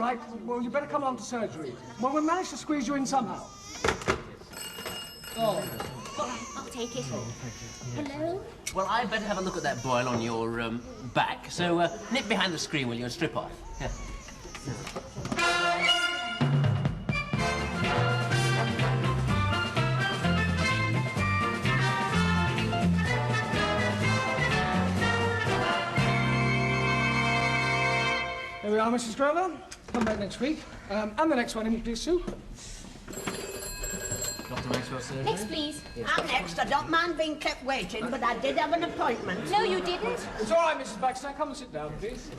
right. Well, you better come along to surgery. Well, we'll manage to squeeze you in somehow. Oh. All right, I'll take it. Hello? Well, I'd better have a look at that boil on your back. So nip behind the screen, will you, and strip off. Yeah. There we are, Mrs. Grover. Come back next week. And the next one in, please, Sue. Dr. Maxwell's surgery? Next, please. I'm next. I don't mind being kept waiting, but I did have an appointment. No, you didn't. It's all right, Mrs. Baxter. Come and sit down, please.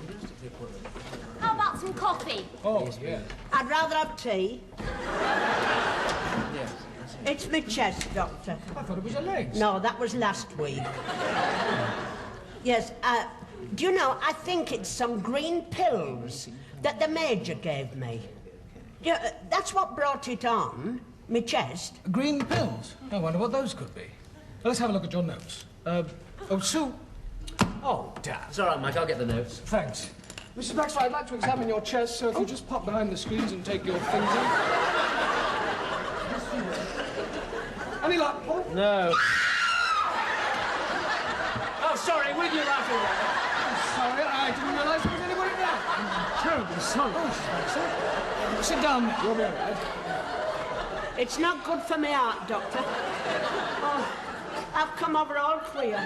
How about some coffee? Oh, yeah. I'd rather have tea. Yes. It's my chest, Doctor. I thought it was your legs. No, that was last week. Yes, do you know, I think it's some green pills that the Major gave me. Yeah, that's what brought it on, my chest. Green pills? I wonder what those could be. Well, let's have a look at your notes. Oh, Sue. Oh, damn. It's all right, Mike. I'll get the notes. Thanks. Mrs. Baxter, I'd like to examine your chest, so if you just pop behind the screens and take your things in. Any luck, Paul? No. Oh, sorry. With you, laughing. Sorry, I didn't realise there was anybody there. I'm terribly sorry. Oh, Mrs. Baxter. Sit down, you'll be all right. It's not good for my heart, Doctor. Oh, I've come over all clear.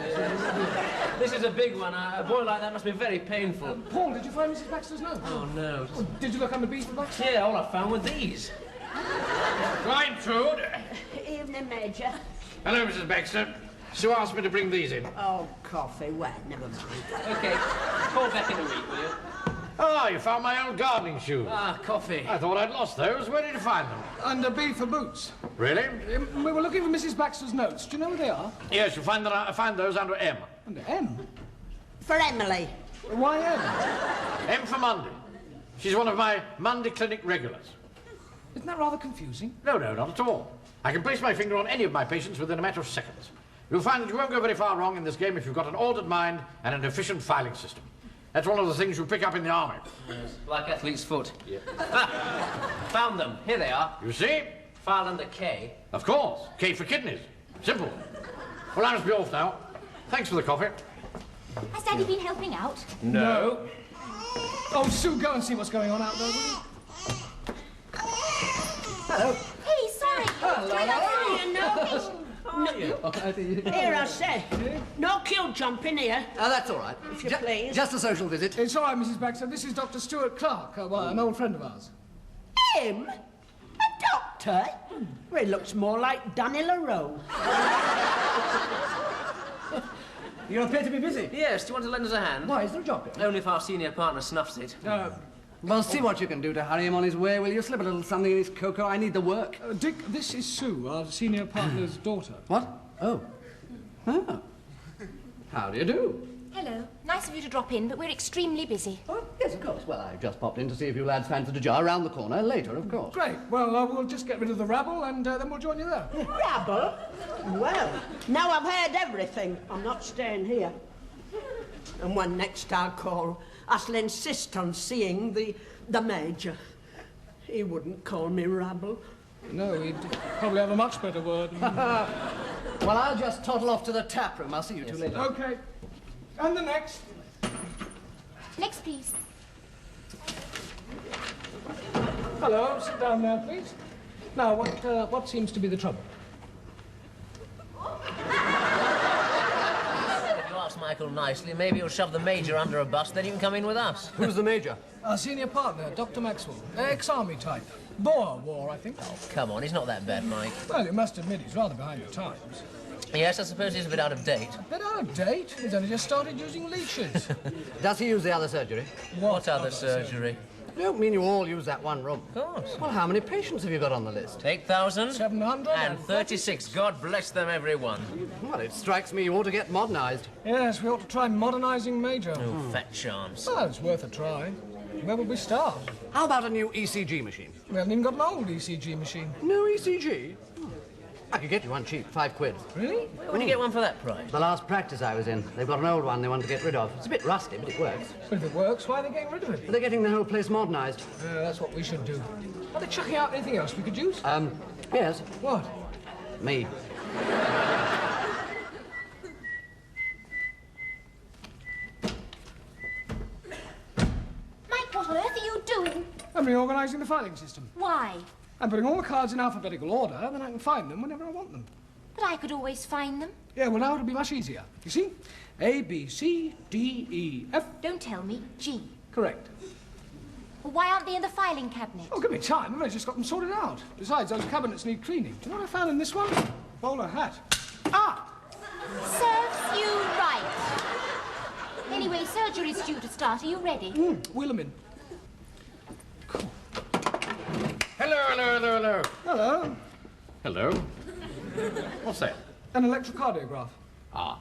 This is a big one. A boy like that must be very painful. Paul, did you find Mrs. Baxter's note? Oh, no. Oh, did you look under B for Baxter? Yeah, all I found were these. Right, Trude. Evening, Major. Hello, Mrs. Baxter. Sue asked me to bring these in. Oh, coffee. Well, never mind. OK. Call back in a week, will you? Oh, you found my old gardening shoes. Ah, coffee. I thought I'd lost those. Where did you find them? Under B for boots. Really? We were looking for Mrs. Baxter's notes. Do you know where they are? Yes, you'll find those under M. Under M? For Emily. Why M? M for Monday. She's one of my Monday clinic regulars. Isn't that rather confusing? No, not at all. I can place my finger on any of my patients within a matter of seconds. You'll find that you won't go very far wrong in this game if you've got an ordered mind and an efficient filing system. That's one of the things you pick up in the army. Yes, like athlete's foot. Yeah. Found them. Here they are. You see? Filed under K. Of course. K for kidneys. Simple. Well, I must be off now. Thanks for the coffee. Has Daddy been helping out? No. Oh, Sue, go and see what's going on out there, will you? Hello. Hey, sorry. Here, I say. No queue jumping here, Oh, that's all right. if you please. Just a social visit. It's all right, Mrs. Baxter. This is Dr. Stuart Clark, an old friend of ours. Him? A doctor? Well, he looks more like Danny LaRoe. You appear to be busy. Yes, do you want to lend us a hand? Why, is there a job here? Only if our senior partner snuffs it. Well, see what you can do to hurry him on his way, will you? Slip a little something in his cocoa. I need the work. Dick, this is Sue, our senior partner's daughter. What? Oh. Oh. How do you do? Hello. Nice of you to drop in, but we're extremely busy. Oh, yes, of course. Well, I just popped in to see if you lads fancied a jar round the corner. Later, of course. Great. Well, we'll just get rid of the rabble and then we'll join you there. Rabble? Well, now I've heard everything. I'm not staying here. And when next I call, I shall insist on seeing the Major. He wouldn't call me rabble. No, he'd probably have a much better word. Well, I'll just toddle off to the tap room. I'll see you two later. OK. And the next. Next, please. Hello, sit down there, please. Now, what seems to be the trouble? If you ask Michael nicely, maybe he'll shove the Major under a bus, then you can come in with us. Who's the Major? Our senior partner, Dr. Maxwell. Ex-army type. Boer War, I think. Oh, come on, he's not that bad, Mike. Well, you must admit he's rather behind the times. Yes, I suppose he's a bit out of date. Bit out of date? He's only just started using leeches. Does he use the other surgery? What other surgery? I don't mean you all use that one room. Of course. Well, how many patients have you got on the list? 8,736. God bless them, everyone. Well, it strikes me you ought to get modernised. Yes, we ought to try modernizing Major. Oh, fat chance. Well, it's worth a try. Where would we start? How about a new ECG machine? We haven't even got an old ECG machine. No ECG? I could get you one cheap, £5. Really? When you get one for that price? The last practice I was in, they've got an old one they want to get rid of. It's a bit rusty, but it works. But if it works, why are they getting rid of it? They're getting the whole place modernised. That's what we should do. Are they chucking out anything else we could use? Yes. What? Me. Mike, what on earth are you doing? I'm reorganising the filing system. Why? I'm putting all the cards in alphabetical order, then I can find them whenever I want them. But I could always find them. Yeah, well, now it'll be much easier. You see? A, B, C, D, E, F. Don't tell me. G. Correct. Well, why aren't they in the filing cabinet? Oh, give me time. I've only just got them sorted out. Besides, those cabinets need cleaning. Do you know what I found in this one? Bowler hat. Ah! Serves you right. Anyway, surgery's due to start. Are you ready? Wheel 'em in. Hello, hello, hello, hello. Hello. Hello. What's that? An electrocardiograph. Ah.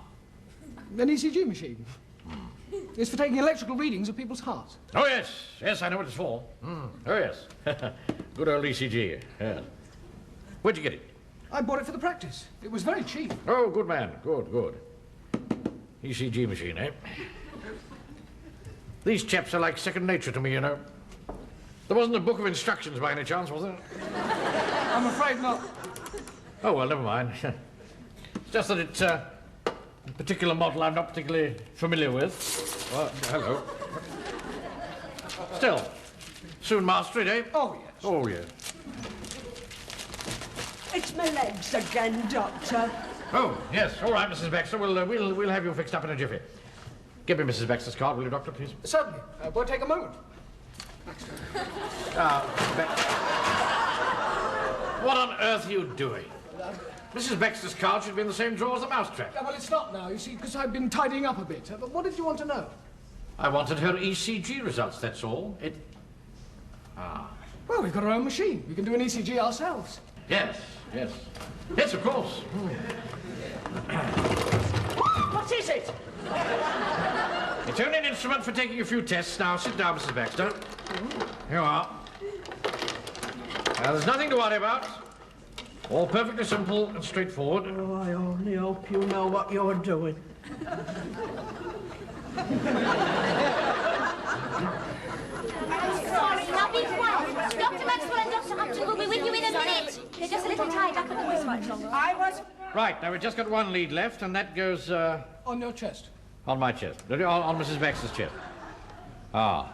An ECG machine. It's for taking electrical readings of people's hearts. Oh, yes. Yes, I know what it's for. Oh, yes. Good old ECG. Yes. Where'd you get it? I bought it for the practice. It was very cheap. Oh, good man. Good, good. ECG machine, eh? These chaps are like second nature to me, you know. There wasn't a book of instructions by any chance, was there? I'm afraid not. Oh, well, never mind. It's just that it's a particular model I'm not particularly familiar with. Well, hello. Still, soon master it, eh? Oh, yes. Oh, yes. It's my legs again, Doctor. Oh, yes. All right, Mrs. Baxter. We'll have you fixed up in a jiffy. Give me Mrs. Baxter's card, will you, Doctor, please? Certainly. Won't take a moment. What on earth are you doing? Mrs. Baxter's card should be in the same drawer as the mousetrap. Yeah, well, it's not now, you see, because I've been tidying up a bit. But what did you want to know? I wanted her ECG results, that's all. Well, we've got our own machine. We can do an ECG ourselves. Yes, yes. Yes, of course. What is it? It's only an instrument for taking a few tests. Now, sit down, Mrs. Baxter. Here you are. Now, there's nothing to worry about. All perfectly simple and straightforward. Oh, I only hope you know what you're doing. Sorry, now be quiet. Dr. Maxwell and Dr. Upton will be with you in a minute. They're just a little tied up at this much longer. Right, now we've just got one lead left, and that goes, On your chest. on my chest. On Mrs. Baxter's chest. Ah.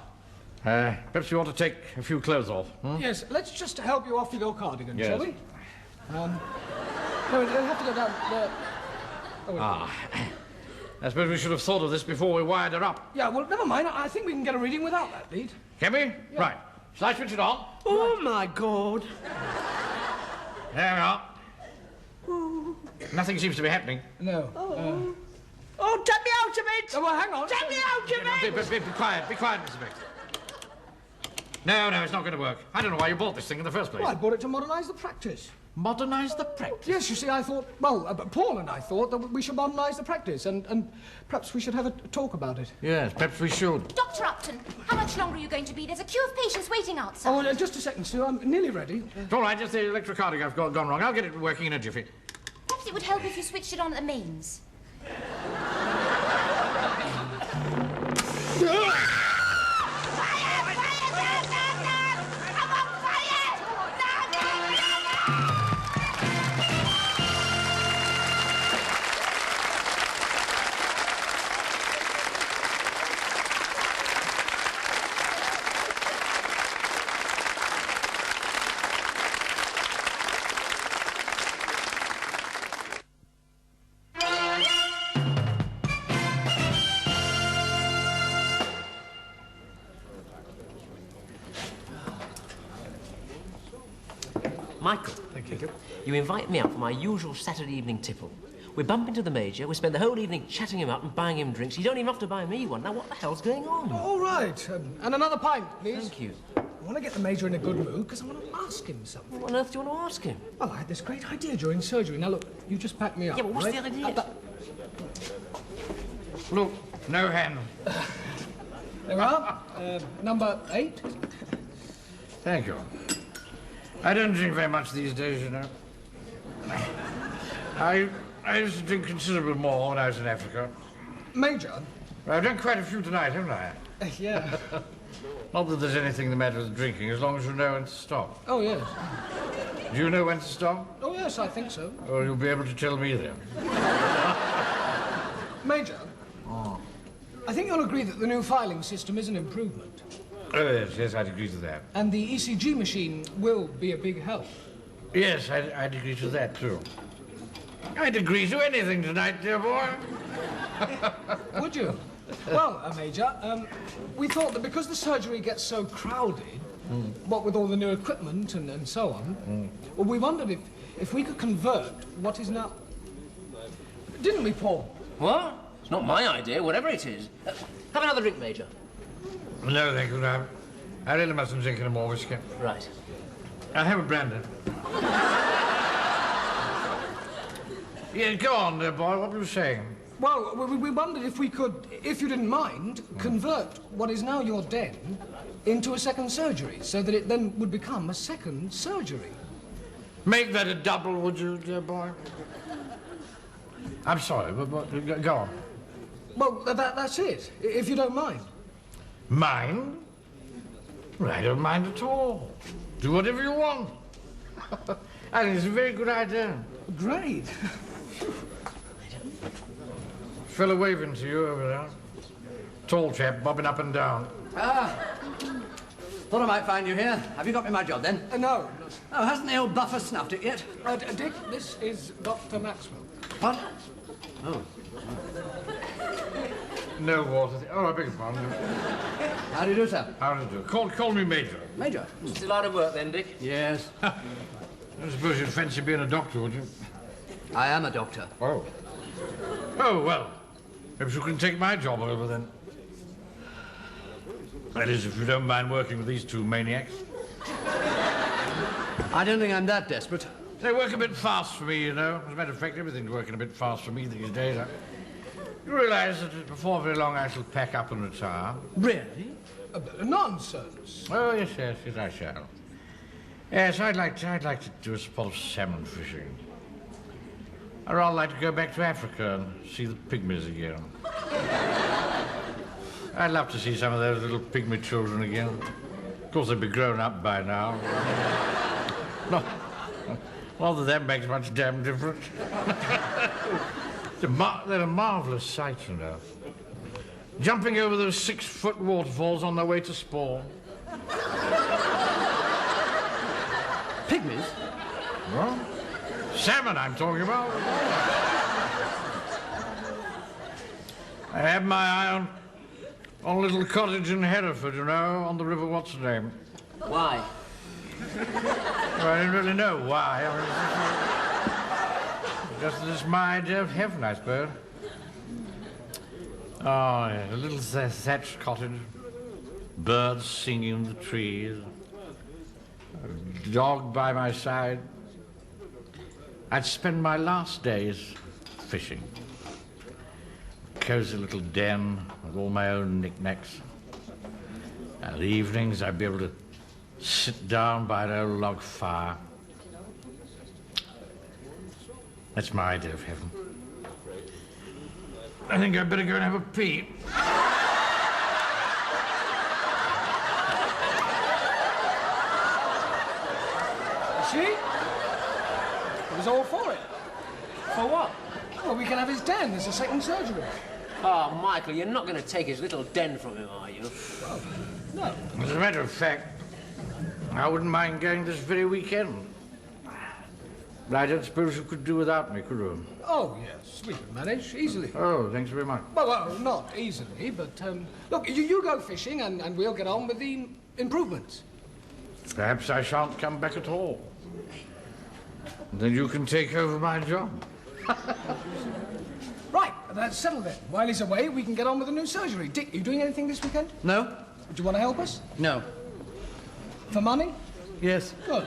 Perhaps you ought to take a few clothes off. Hmm? Yes, let's just help you off with your cardigan, Yes. shall we? No, we'll have to go down there. Oh, wait. I suppose we should have thought of this before we wired her up. Yeah, well, never mind. I think we can get a reading without that lead. Can we? Yeah. Right. Shall I switch it on? Oh, my God. There we are. Nothing seems to be happening. No. Oh, take me out of it! Oh, well, hang on. Take me out of it! Be quiet, Mrs. Baxter. No, it's not going to work. I don't know why you bought this thing in the first place. Well, I bought it to modernise the practice. Modernise the practice? Yes, you see, I thought, well, Paul and I thought that we should modernise the practice, and perhaps we should have a talk about it. Yes, perhaps we should. Dr. Upton, how much longer are you going to be? There's a queue of patients waiting outside. Oh, just a second, Sue. I'm nearly ready. It's all right, just the electrocardiograph gone wrong. I'll get it working in a jiffy. Perhaps it would help if you switched it on at the mains. Michael. Thank you. You invite me out for my usual Saturday evening tipple. We bump into the Major, we spend the whole evening chatting him up and buying him drinks. You don't even have to buy me one. Now, what the hell's going on? All right. And another pint, please. Thank you. I want to get the Major in a good mood, because I want to ask him something. What on earth do you want to ask him? Well, I had this great idea during surgery. Now, look, you just pack me up. Yeah, but what's right? the idea? Look, no hand. There we are. Number 8. Thank you. I don't drink very much these days, you know. I used to drink considerably more when I was in Africa. Major? I've done quite a few tonight, haven't I? Yeah. Not that there's anything the matter with drinking, as long as you know when to stop. Oh, yes. Do you know when to stop? Oh, yes, I think so. Or you'll be able to tell me then. Major? Oh. I think you'll agree that the new filing system is an improvement. Oh, yes, I'd agree to that. And the ECG machine will be a big help. Yes, I'd agree to that, too. I'd agree to anything tonight, dear boy. Would you? Well, Major, we thought that because the surgery gets so crowded, what with all the new equipment and so on, well, we wondered if we could convert what is now... Didn't we, Paul? What? It's not my idea, whatever it is. Have another drink, Major. No, thank you, no. I really mustn't drink any more whiskey. Right. I'll have a brandy. Yeah, go on, dear boy. What were you saying? Well, we wondered if we could, if you didn't mind, convert what is now your den into a second surgery, so that it then would become a second surgery. Make that a double, would you, dear boy? I'm sorry, but go on. Well, that's it, if you don't mind. Mind? Well, I don't mind at all. Do whatever you want. I think it's a very good idea. Great. Fellow waving to you over there. Tall chap, bobbing up and down. Ah, thought I might find you here. Have you got me my job, then? No. Oh, hasn't the old buffer snuffed it yet? Dick, this is Dr. Maxwell. What? Oh. No water. Oh, I beg your pardon. How do you do, sir? How do you do? Call me Major. Major? Still out of work then, Dick? Yes. I suppose you'd fancy being a doctor, would you? I am a doctor. Oh. Oh, well. Perhaps you can take my job over, then. That is, if you don't mind working with these two maniacs. I don't think I'm that desperate. They work a bit fast for me, you know. As a matter of fact, everything's working a bit fast for me these days. You realize that before very long I shall pack up and retire? Really? Nonsense. Oh, yes, I shall. Yes, I'd like to do a spot of salmon fishing. I'd rather like to go back to Africa and see the pygmies again. I'd love to see some of those little pygmy children again. Of course, they'd be grown up by now. Not that that makes much damn difference. They're a marvellous sight, you know. Jumping over those 6-foot waterfalls on their way to spawn. Pygmies? What? Salmon, I'm talking about. I have my eye on a little cottage in Hereford, you know, on the river, what's the name? Why? Well, I don't really know why. Just that it's my idea of heaven, I suppose. Oh, yeah, a little thatched cottage, birds singing in the trees, a dog by my side. I'd spend my last days fishing. Cozy little den with all my own knickknacks. And the evenings I'd be able to sit down by an old log fire. That's my idea of heaven. I think I'd better go and have a pee. See? It was all for it. For what? Well, we can have his den. There's a second surgery. Oh, Michael, you're not going to take his little den from him, are you? No. As a matter of fact, I wouldn't mind going this very weekend. But I don't suppose you could do without me, could you? Oh, yes. We can manage easily. Oh, thanks very much. Well, not easily, but, look, you go fishing and we'll get on with the improvements. Perhaps I shan't come back at all. Then you can take over my job. Right, that's settled then. While he's away, we can get on with the new surgery. Dick, you doing anything this weekend? No? Would you want to help us? No. For money? Yes. Good.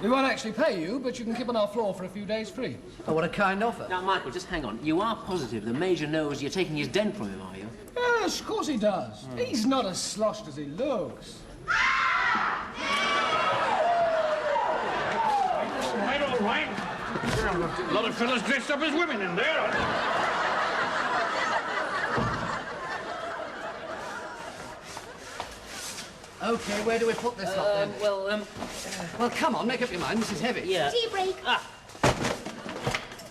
We won't actually pay you, but you can keep on our floor for a few days free. Oh, what a kind offer. Now, Michael, just hang on. You are positive the Major knows you're taking his den from him, are you? Yes, of course he does. He's not as sloshed as he looks. All right. A lot of fellas dressed up as women in there. Okay, where do we put this lot then? Well, come on, make up your mind. This is heavy. Yeah. Tea break.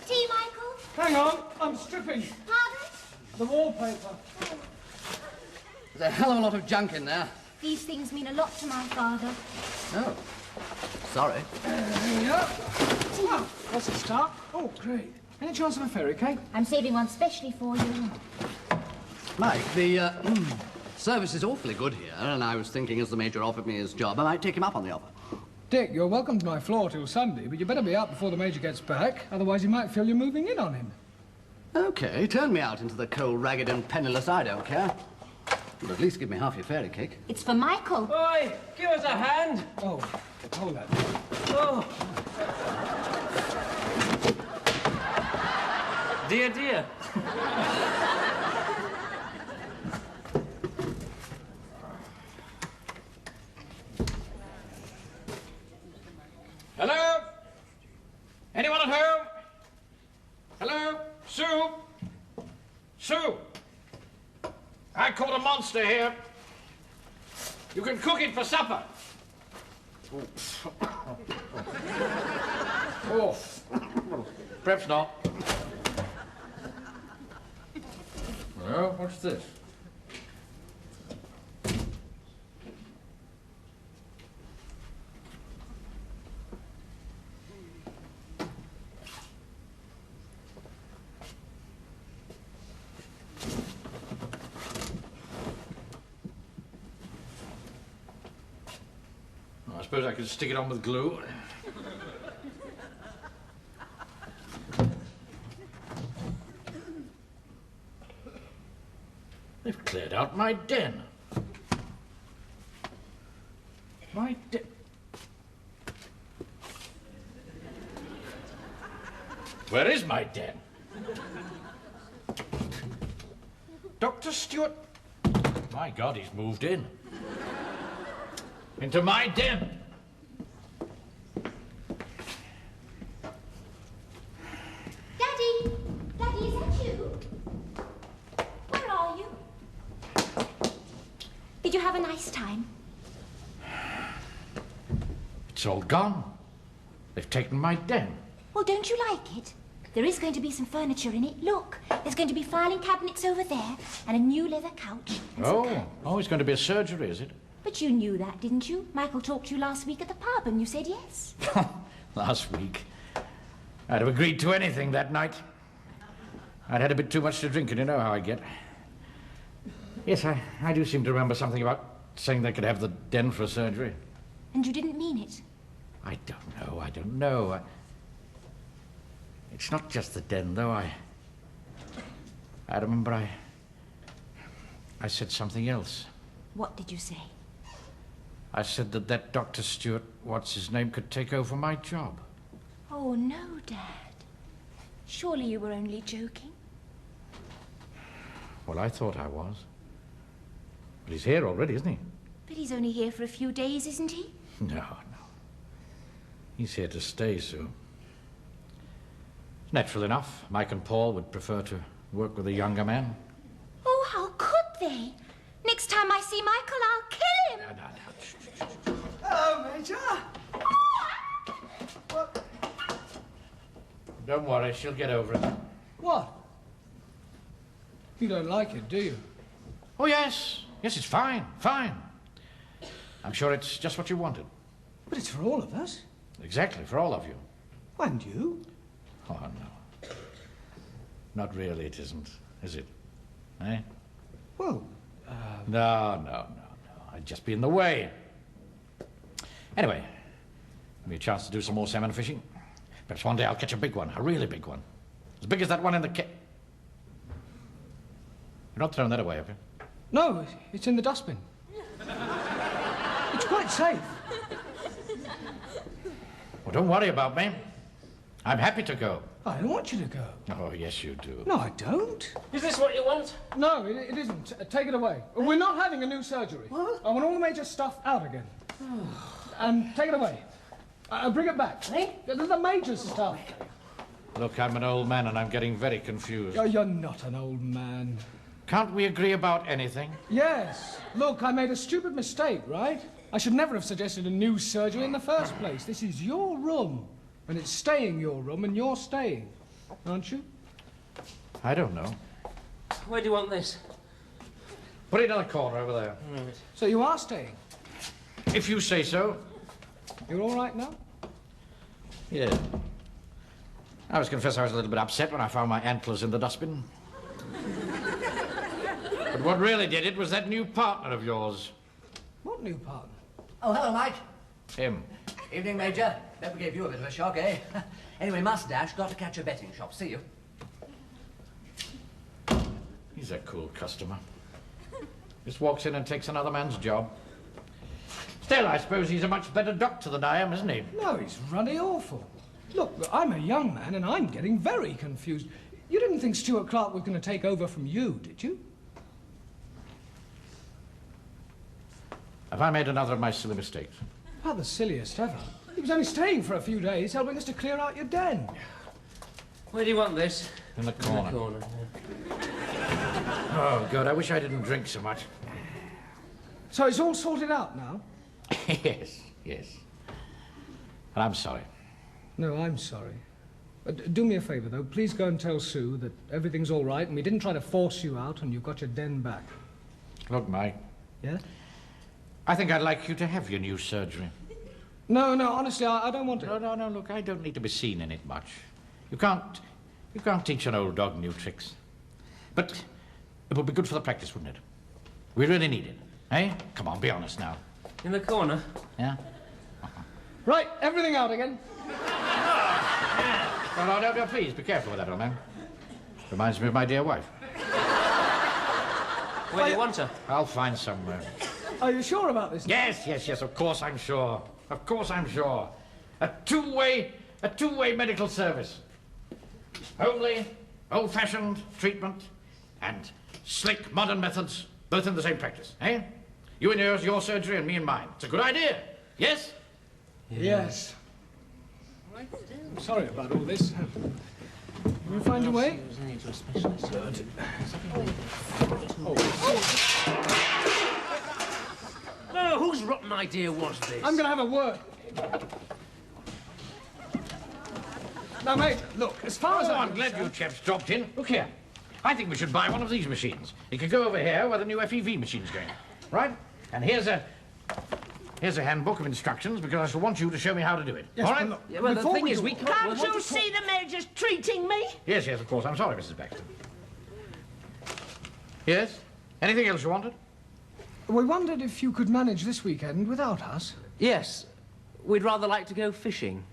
Tea, Michael. Hang on, I'm stripping. Pardon? The wallpaper. There's a hell of a lot of junk in there. These things mean a lot to my father. Oh. Sorry. Yeah. Oh, what's the start? Oh, great. Any chance of a fairy cake? I'm saving one specially for you. Mike, the service is awfully good here, and I was thinking as the Major offered me his job, I might take him up on the offer. Dick, you're welcome to my floor till Sunday, but you better be out before the Major gets back, otherwise he might feel you're moving in on him. Okay, turn me out into the cold, ragged and penniless, I don't care. But at least give me half your fairy cake. It's for Michael. Oi, give us a hand. Oh, hold that. Oh. Dear, dear. Hello? Anyone at home? Hello? Sue? Sue? I caught a monster here. You can cook it for supper. Oh, perhaps not. Well, what's this? I suppose I could stick it on with glue. They've cleared out my den. My den. Where is my den? Dr. Stewart. My God, he's moved in. Into my den. Daddy! Daddy, is that you? Where are you? Did you have a nice time? It's all gone. They've taken my den. Well, don't you like it? There is going to be some furniture in it. Look, there's going to be filing cabinets over there and a new leather couch. And some Oh, it's going to be a surgery, is it? But you knew that, didn't you? Michael talked to you last week at the pub and you said yes. Last week. I'd have agreed to anything that night. I'd had a bit too much to drink, and you know how I get. Yes, I do seem to remember something about saying they could have the den for surgery. And you didn't mean it? I don't know. It's not just the den, though. I remember I said something else. What did you say? I said that Dr. Stewart, what's his name, could take over my job. Oh, no, Dad. Surely you were only joking. Well, I thought I was. But he's here already, isn't he? But he's only here for a few days, isn't he? No. He's here to stay, Sue. Natural enough. Mike and Paul would prefer to work with a younger man. Oh, how could they? Next time I see Michael, I'll kill him. No. Hello, Major. Don't worry, she'll get over it. What? You don't like it, do you? Oh, yes. Yes, it's fine. Fine. I'm sure it's just what you wanted. But it's for all of us. Exactly, for all of you. And you? Oh, no. Not really, it isn't, is it? Eh? Well, No. I'd just be in the way. Anyway, give me a chance to do some more salmon fishing. Perhaps one day I'll catch a big one, a really big one. As big as that one in the You're not throwing that away, have you? no, it's in the dustbin. It's quite safe. Well, don't worry about me. I'm happy to go. I don't want you to go. Oh, yes, you do. No, I don't. Is this what you want? No, it isn't. Take it away. We're not having a new surgery. What? I want all the Major stuff out again. And take it away. Bring it back. Eh? The Major's stuff. Look, I'm an old man and I'm getting very confused. Oh, you're not an old man. Can't we agree about anything? Yes. Look, I made a stupid mistake, right? I should never have suggested a new surgery in the first place. This is your room. And it's staying your room, and you're staying. Aren't you? I don't know. Where do you want this? Put it in the corner over there. Right. So you are staying? If you say so. You're all right now? Yeah. I must confess I was a little bit upset when I found my antlers in the dustbin. But what really did it was that new partner of yours. What new partner? Oh, hello, Mike. Him. Evening, Major. Bet we gave you a bit of a shock, eh? Anyway, must dash. Got to catch a betting shop. See you. He's a cool customer. Just walks in and takes another man's job. Still, I suppose he's a much better doctor than I am, isn't he? No, he's ruddy awful. Look, I'm a young man and I'm getting very confused. You didn't think Stuart Clark was going to take over from you, did you? Have I made another of my silly mistakes? Well, the silliest ever. He was only staying for a few days, helping us to clear out your den. Where do you want this? In the corner. In the corner. Yeah. Oh, God, I wish I didn't drink so much. So it's all sorted out now? Yes, yes. And I'm sorry. No, I'm sorry. Do me a favour, though. Please go and tell Sue that everything's all right and we didn't try to force you out and you've got your den back. Look, Mike. Yeah? I think I'd like you to have your new surgery. No, honestly, I don't want it. No, look, I don't need to be seen in it much. You can't teach an old dog new tricks. But it would be good for the practice, wouldn't it? We really need it, eh? Come on, be honest now. In the corner? Yeah? Right, everything out again. No, please, be careful with that, old man. Reminds me of my dear wife. Where do you want her? I'll find somewhere. Are you sure about this? Yes, of course I'm sure. Of course I'm sure. A two-way medical service. Homely, old-fashioned treatment, and slick, modern methods, both in the same practice, eh? You and yours, your surgery, and me and mine. It's a good idea, yes? Yes. I'm sorry about all this. Will you find your way? Oh, whose rotten idea was this? I'm going to have a word. Now, mate, look, as far as I'm glad you chaps dropped in. Look here. I think we should buy one of these machines. It could go over here where the new Ep5 machine's going. Right? And here's a handbook of instructions because I shall want you to show me how to do it. Yes, all right? look, Yeah, well, the thing is, we can't... Can't you see the Major's treating me? Yes, of course. I'm sorry, Mrs. Baxter. Yes? Anything else you wanted? We wondered if you could manage this weekend without us. Yes. We'd rather like to go fishing.